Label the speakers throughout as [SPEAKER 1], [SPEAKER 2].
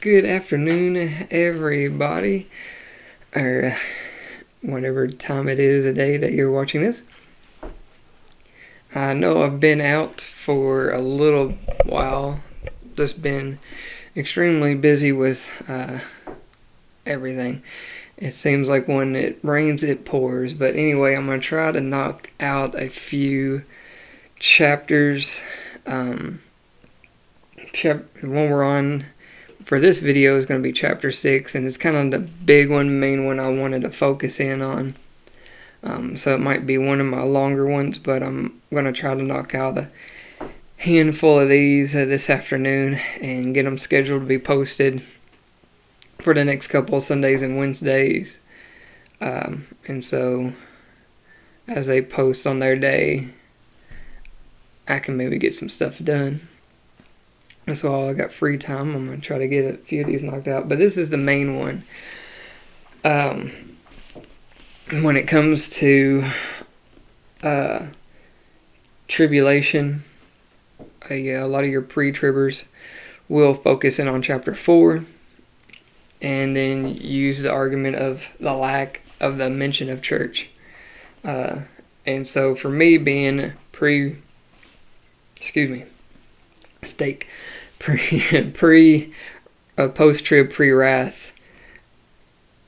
[SPEAKER 1] Good afternoon, everybody, or whatever time it is a day that you're watching this. I know I've been out for a little while, just been extremely busy with everything. It seems like when it rains, it pours. But anyway, I'm going to try to knock out a few chapters. One we're on for this video is going to be chapter 6, and it's kind of the big one, main one I wanted to focus in on. So it might be one of my longer ones, but I'm going to try to knock out a handful of these this afternoon and get them scheduled to be posted for the next couple of Sundays and Wednesdays. And so as they post on their day, I can maybe get some stuff done. And so while I got free time, I'm going to try to get a few of these knocked out. But this is the main one. When it comes to tribulation, a lot of your pre-tribbers will focus in on chapter 4 and then use the argument of the lack of the mention of church. And so for me, being post-trib, pre-wrath,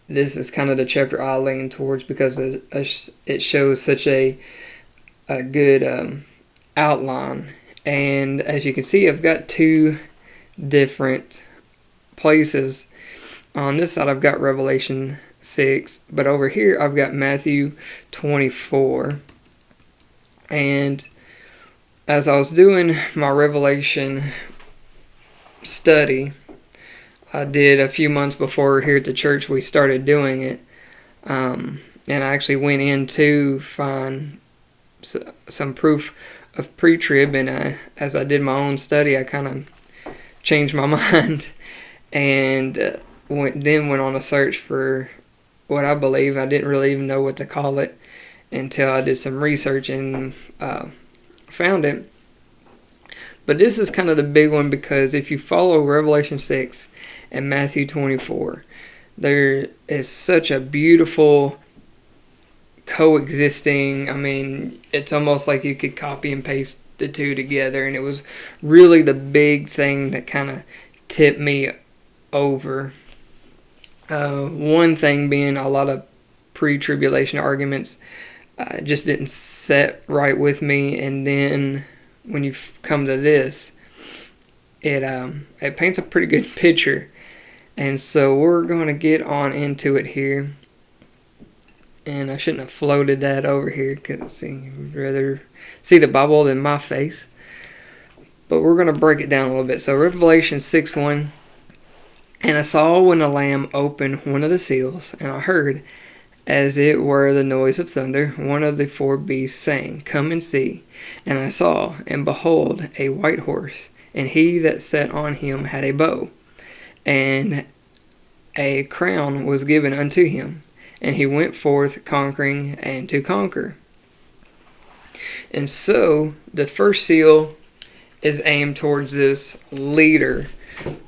[SPEAKER 1] this is kind of the chapter I lean towards because it shows such a good outline. And as you can see, I've got two different places. On this side, I've got Revelation 6, but over here, I've got Matthew 24. And as I was doing my Revelation study, I did a few months before here at the church we started doing it, and I actually went in to find some proof of pre-trib, and as I did my own study, I kind of changed my mind and went on a search for what I believe. I didn't really even know what to call it until I did some research and found it. But this is kind of the big one because if you follow Revelation 6 and Matthew 24, there is such a beautiful coexisting. I mean, it's almost like you could copy and paste the two together, and it was really the big thing that kind of tipped me over. One thing being a lot of pre-tribulation arguments just didn't set right with me, and then when you come to this, it paints a pretty good picture. And so we're going to get on into it here. And I shouldn't have floated that over here because I'd rather see the Bible than my face. But we're going to break it down a little bit. So Revelation 6:1. And I saw when the Lamb opened one of the seals, and I heard, as it were the noise of thunder, one of the four beasts saying, Come and see. And I saw, and behold, a white horse, and he that sat on him had a bow, and a crown was given unto him, and he went forth conquering and to conquer. And so the first seal is aimed towards this leader,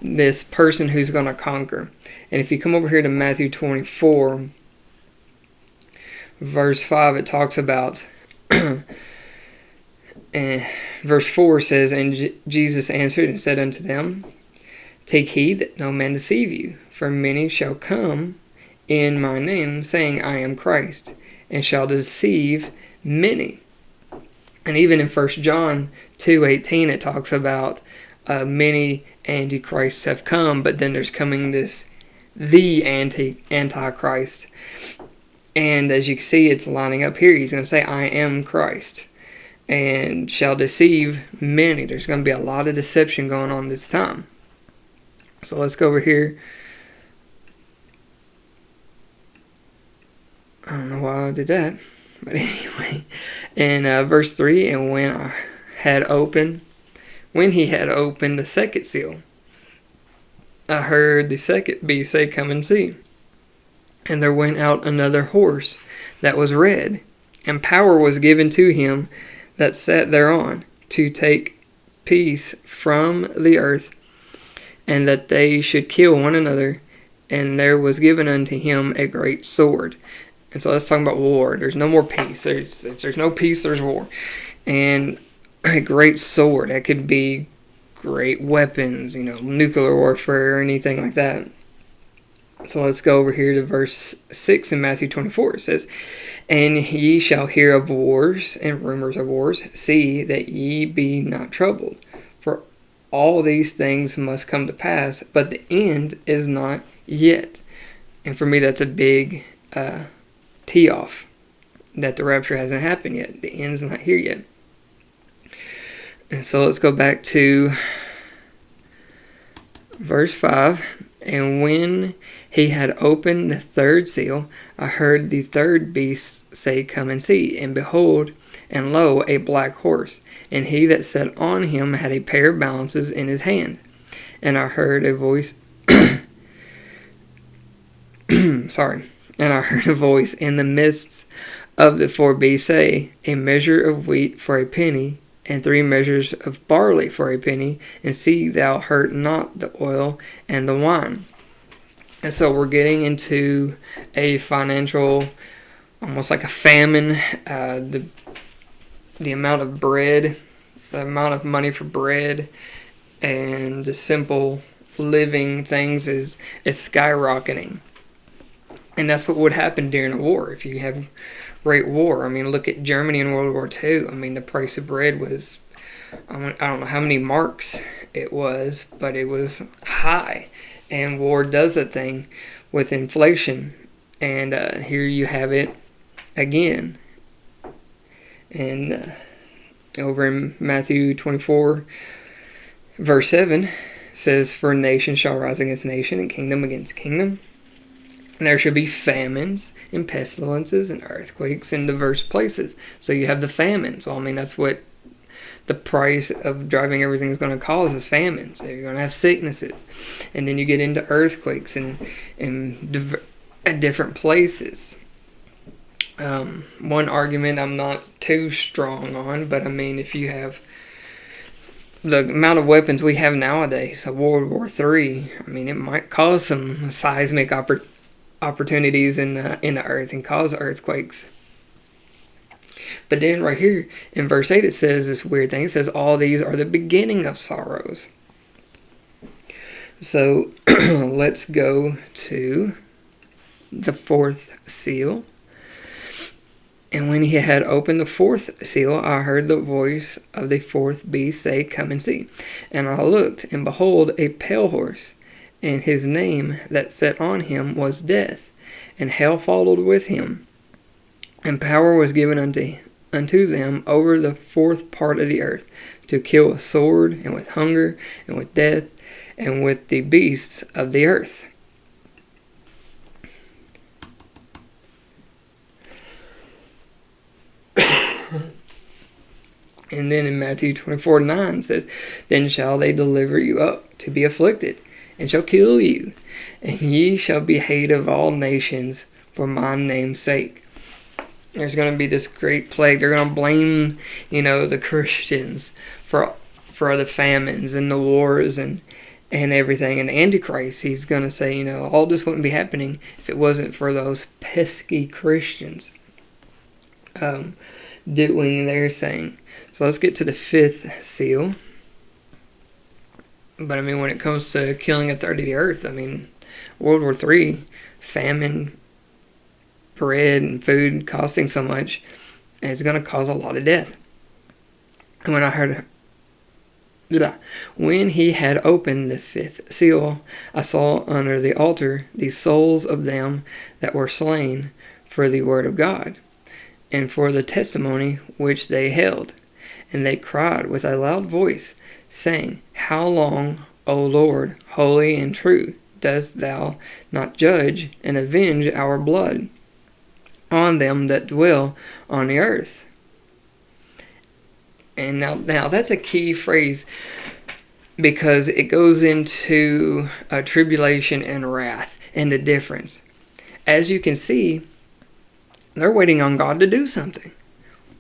[SPEAKER 1] this person who's going to conquer. And if you come over here to Matthew 24, verse 5, it talks about, and verse 4 says, And Jesus answered and said unto them, Take heed that no man deceive you, for many shall come in my name, saying, I am Christ, and shall deceive many. And even in 1 John 2:18, it talks about many antichrists have come, but then there's coming the antichrist. And as you can see, it's lining up here. He's going to say, I am Christ, and shall deceive many. There's going to be a lot of deception going on this time. So let's go over here. I don't know why I did that. But anyway, in verse 3, And when he had opened the second seal, I heard the second beast say, Come and see. And there went out another horse that was red, and power was given to him that sat thereon, to take peace from the earth and that they should kill one another. And there was given unto him a great sword. And so let's talk about war. There's no more peace. If there's no peace, there's war. And a great sword. That could be great weapons, nuclear warfare or anything like that. So let's go over here to verse 6 in Matthew 24. It says, And ye shall hear of wars and rumors of wars. See that ye be not troubled. For all these things must come to pass, but the end is not yet. And for me, that's a big tee off, that the rapture hasn't happened yet. The end's not here yet. And so let's go back to verse 5. And when he had opened the third seal, I heard the third beast say, Come and see. And behold, and lo, a black horse. And he that sat on him had a pair of balances in his hand. And I heard a voice And I heard a voice in the midst of the four beasts say, A measure of wheat for a penny, and 3 measures of barley for a penny, and see thou hurt not the oil and the wine. And so we're getting into a financial, almost like a famine. The amount of bread, the amount of money for bread, and the simple living things is skyrocketing. And that's what would happen during a war. If you have great war, I mean, look at Germany in World War II. I mean, the price of bread was, I don't know how many marks it was, but it was high. And war does that thing with inflation. And here you have it again. And over in Matthew 24, verse 7, says, For nation shall rise against nation, and kingdom against kingdom. And there shall be famines and pestilences and earthquakes in diverse places. So you have the famines. Well, I mean, that's what the price of driving everything is going to cause is famines. So you're going to have sicknesses. And then you get into earthquakes in different places. One argument I'm not too strong on, but I mean, if you have the amount of weapons we have nowadays, so World War III, I mean, it might cause some seismic opportunities in the earth and cause earthquakes. But then right here in verse 8 it says this weird thing. It says, All these are the beginning of sorrows. So let's go to the 4th seal. And when he had opened the 4th seal, I heard the voice of the 4th beast say, Come and see. And I looked, and behold, a pale horse, and his name that sat on him was Death, and hell followed with him. And power was given unto them over the 4th part of the earth, to kill with sword, and with hunger, and with death, and with the beasts of the earth. And then in Matthew 24:9 says, Then shall they deliver you up to be afflicted, and shall kill you, and ye shall be hated of all nations for my name's sake. There's going to be this great plague. They're going to blame, the Christians for the famines and the wars and everything. And the Antichrist, he's going to say, all this wouldn't be happening if it wasn't for those pesky Christians doing their thing. So let's get to the 5th seal. But I mean, when it comes to killing a third of the earth, I mean, World War III, famine, bread and food costing so much, and it's going to cause a lot of death. And when he had opened the 5th seal, I saw under the altar the souls of them that were slain for the word of God, and for the testimony which they held. And they cried with a loud voice, saying, How long, O Lord, holy and true, dost thou not judge and avenge our blood on them that dwell on the earth? And now that's a key phrase, because it goes into tribulation and wrath and the difference. As you can see, they're waiting on God to do something.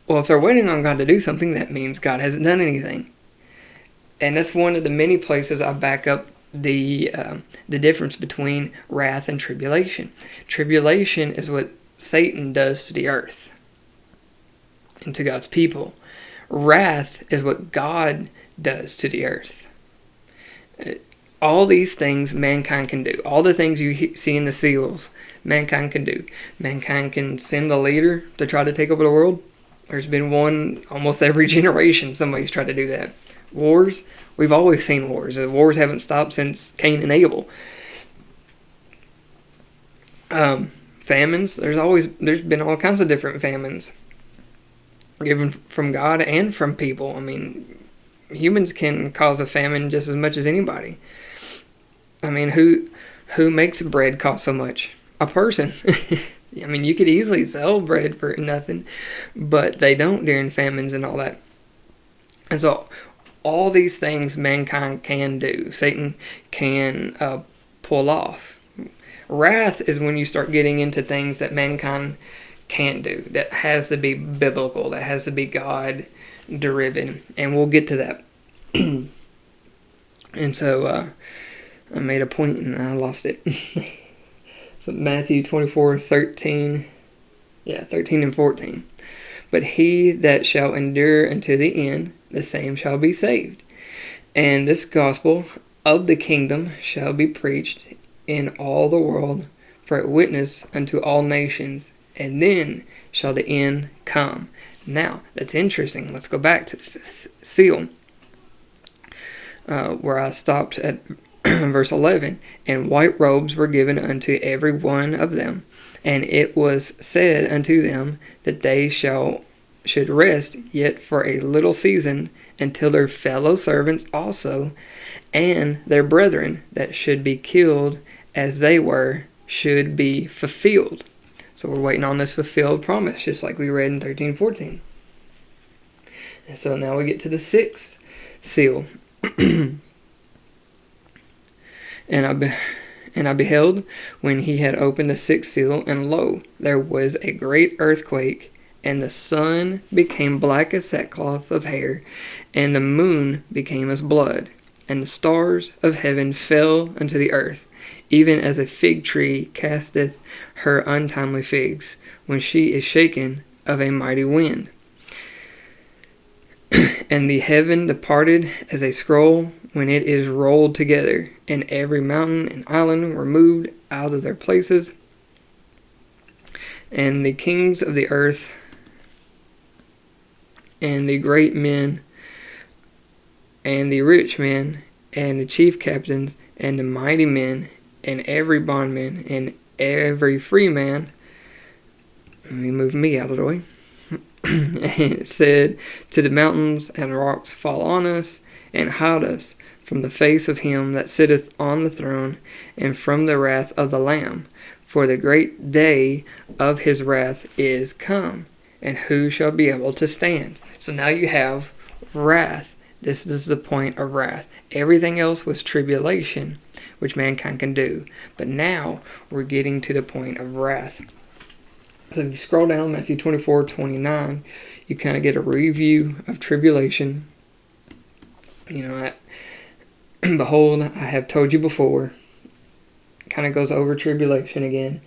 [SPEAKER 1] Well, if they're waiting on God to do something, that means God hasn't done anything. And that's one of the many places I back up the difference between wrath and tribulation. Tribulation is what Satan does to the earth and to God's people. Wrath is what God does to the earth. All these things mankind can do. All the things you see in the seals, mankind can do. Mankind can send the leader to try to take over the world. There's been one almost every generation somebody's tried to do that. Wars, we've always seen wars. The wars haven't stopped since Cain and Abel. Famines, there's been all kinds of different famines given from God and from people. I mean, humans can cause a famine just as much as anybody. I mean, who makes bread cost so much? A person. I mean, you could easily sell bread for nothing, but they don't during famines and all that. And so, all these things mankind can do, Satan can pull off. Wrath is when you start getting into things that mankind can't do, that has to be biblical, that has to be God-driven, and we'll get to that. And so, I made a point and I lost it. So Matthew 24:13 and 14. But he that shall endure unto the end, the same shall be saved. And this gospel of the kingdom shall be preached in all the world for a witness unto all nations, and then shall the end come. Now, that's interesting. Let's go back to the fifth seal, where I stopped at verse 11. And white robes were given unto every one of them, and it was said unto them that they should rest yet for a little season, until their fellow servants also, and their brethren that should be killed as they were, should be fulfilled. So we're waiting on this fulfilled promise, just like we read in 13:14. And so now we get to the sixth seal. And I beheld when he had opened the sixth seal, and lo, there was a great earthquake, and the sun became black as sackcloth of hair, and the moon became as blood, and the stars of heaven fell unto the earth, even as a fig tree casteth her untimely figs, when she is shaken of a mighty wind. And the heaven departed as a scroll when it is rolled together, and every mountain and island were moved out of their places. And the kings of the earth, and the great men, and the rich men, and the chief captains, and the mighty men, and every bondman, and every free man, let me move me out of the way, and it said to the mountains and rocks, fall on us, and hide us from the face of him that sitteth on the throne, and from the wrath of the Lamb. For the great day of his wrath is come, and who shall be able to stand? So now you have wrath. This is the point of wrath. Everything else was tribulation, which mankind can do. But now we're getting to the point of wrath. So if you scroll down Matthew 24:29, you kind of get a review of tribulation. Behold, I have told you before. Kind of goes over tribulation again.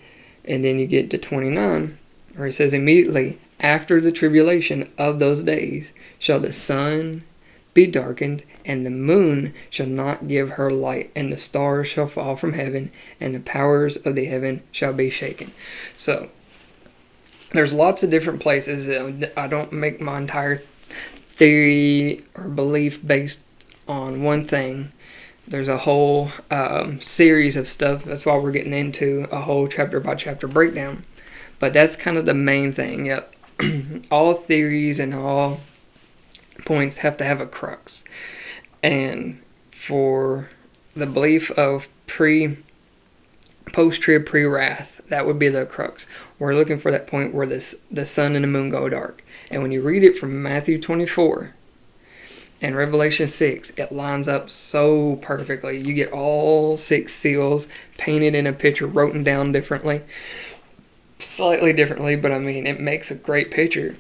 [SPEAKER 1] And then you get to 29, where it says, immediately after the tribulation of those days shall the sun be darkened, and the moon shall not give her light, and the stars shall fall from heaven, and the powers of the heaven shall be shaken. So, there's lots of different places. I don't make my entire theory or belief based on one thing. There's a whole series of stuff. That's why we're getting into a whole chapter by chapter breakdown. But that's kind of the main thing. Yep. All theories and all points have to have a crux. And for the belief of post-trib, pre-wrath, that would be the crux. We're looking for that point where the sun and the moon go dark. And when you read it from Matthew 24 and Revelation 6, it lines up so perfectly. You get all 6 seals painted in a picture, written down differently. Slightly differently, but I mean, it makes a great picture.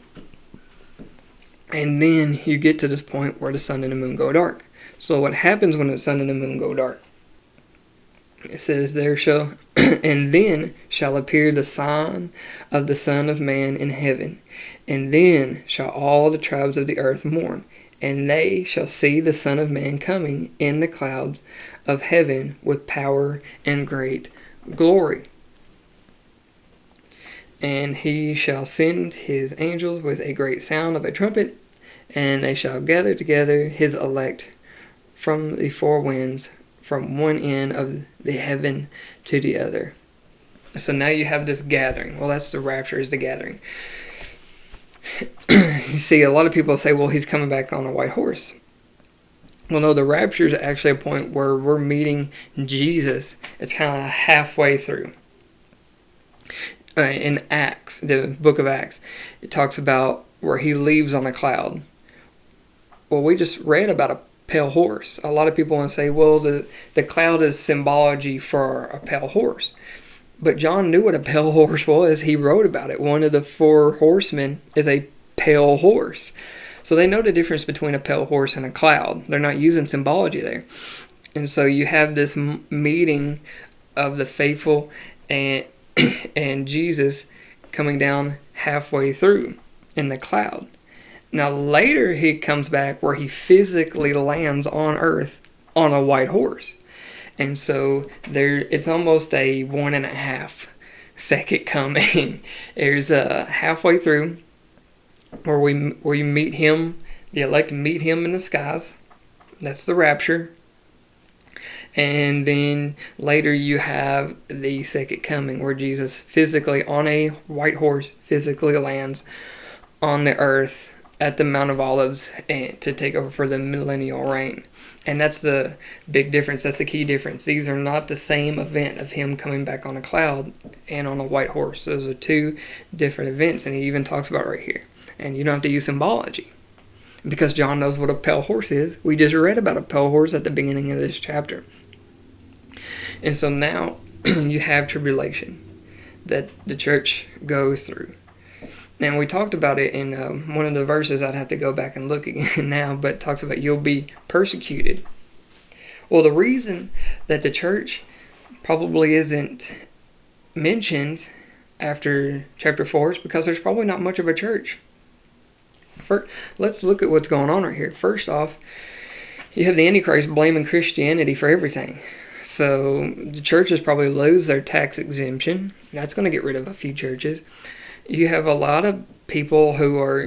[SPEAKER 1] And then you get to this point where the sun and the moon go dark. So what happens when the sun and the moon go dark? It says, there shall, and then shall appear the sign of the Son of Man in heaven. And then shall all the tribes of the earth mourn, and they shall see the Son of Man coming in the clouds of heaven with power and great glory. And he shall send his angels with a great sound of a trumpet, and they shall gather together his elect from the four winds, from one end of the heaven to the other. So now you have this gathering. Well, that's the rapture, is the gathering. You see, a lot of people say, well, he's coming back on a white horse. Well, no, the rapture is actually a point where we're meeting Jesus. It's kind of halfway through. In Acts, the book of Acts, it talks about where he leaves on a cloud. Well, we just read about a pale horse. A lot of people want to say, well, the cloud is symbology for a pale horse. But John knew what a pale horse was. He wrote about it. One of the four horsemen is a pale horse. So they know the difference between a pale horse and a cloud. They're not using symbology there. And so you have this meeting of the faithful and Jesus coming down halfway through in the cloud. Now later he comes back where he physically lands on earth on a white horse. And so it's almost a 1.5 second coming. There's halfway through where you meet him, the elect meet him in the skies. That's the rapture. And then later you have the second coming where Jesus physically on a white horse physically lands on the earth at the Mount of Olives and to take over for the millennial reign. And that's the big difference. That's the key difference. These are not the same event of him coming back on a cloud and on a white horse. Those are two different events, and he even talks about it right here. And you don't have to use symbology because John knows what a pale horse is. We just read about a pale horse at the beginning of this chapter. And so now you have tribulation that the church goes through. And we talked about it in one of the verses. I'd have to go back and look again now, but it talks about you'll be persecuted. Well, the reason that the church probably isn't mentioned after chapter 4 is because there's probably not much of a church. First, let's look at what's going on right here. First off, you have the Antichrist blaming Christianity for everything. So the churches probably lose their tax exemption. That's going to get rid of a few churches. You have a lot of people who are,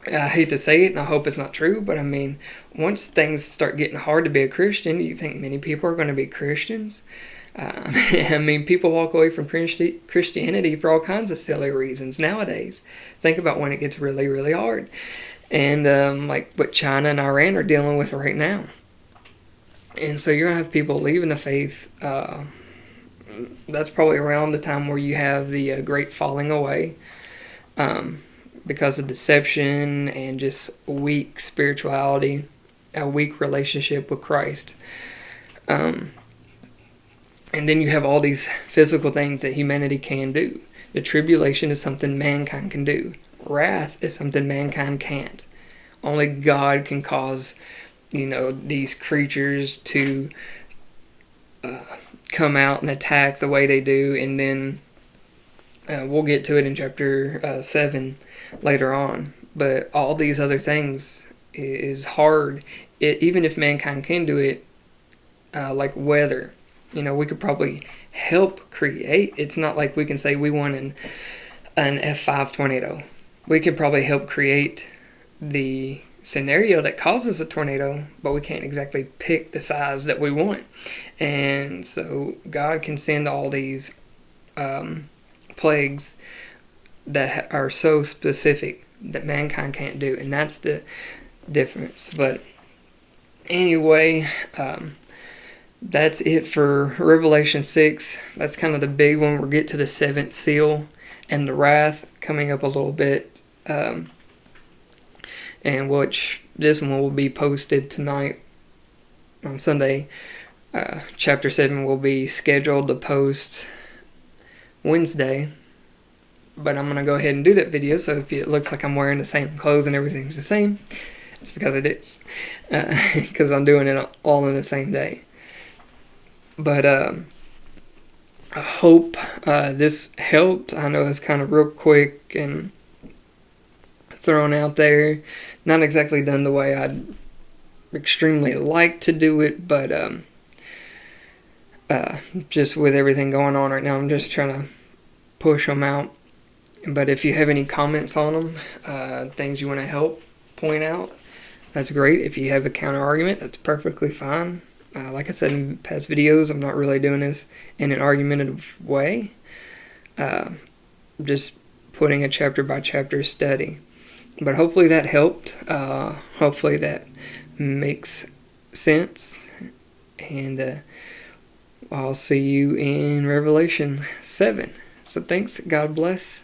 [SPEAKER 1] I hate to say it and I hope it's not true, but I mean, once things start getting hard to be a Christian, you think many people are going to be Christians? I mean, people walk away from Christianity for all kinds of silly reasons nowadays. Think about when it gets really, really hard. And like what China and Iran are dealing with right now. And so you're going to have people leaving the faith. That's probably around the time where you have the great falling away because of deception and just weak spirituality, a weak relationship with Christ. And then you have all these physical things that humanity can do. The tribulation is something mankind can do. Wrath is something mankind can't. Only God can cause, these creatures to come out and attack the way they do, and then we'll get to it in chapter 7 later on. But all these other things is hard. Even if mankind can do it, like weather, we could probably help create. It's not like we can say we want an F5 tornado. We could probably help create the scenario that causes a tornado, but we can't exactly pick the size that we want. And so God can send all these plagues that are so specific that mankind can't do, and that's the difference. But anyway, that's it for Revelation 6. That's kind of the big one. We'll get to the seventh seal and the wrath coming up a little bit, and which this one will be posted tonight on Sunday. Chapter 7 will be scheduled to post Wednesday, but I'm going to go ahead and do that video, so if it looks like I'm wearing the same clothes and everything's the same, it's because it is, because I'm doing it all in the same day. But I hope this helped. I know it's kind of real quick and thrown out there. Not exactly done the way I'd extremely like to do it, but just with everything going on right now, I'm just trying to push them out. But if you have any comments on them, things you want to help point out, that's great. If you have a counter argument, that's perfectly fine. Like I said in past videos, I'm not really doing this in an argumentative way. Just putting a chapter by chapter study. But hopefully that helped. Hopefully that makes sense. And I'll see you in Revelation 7. So thanks. God bless.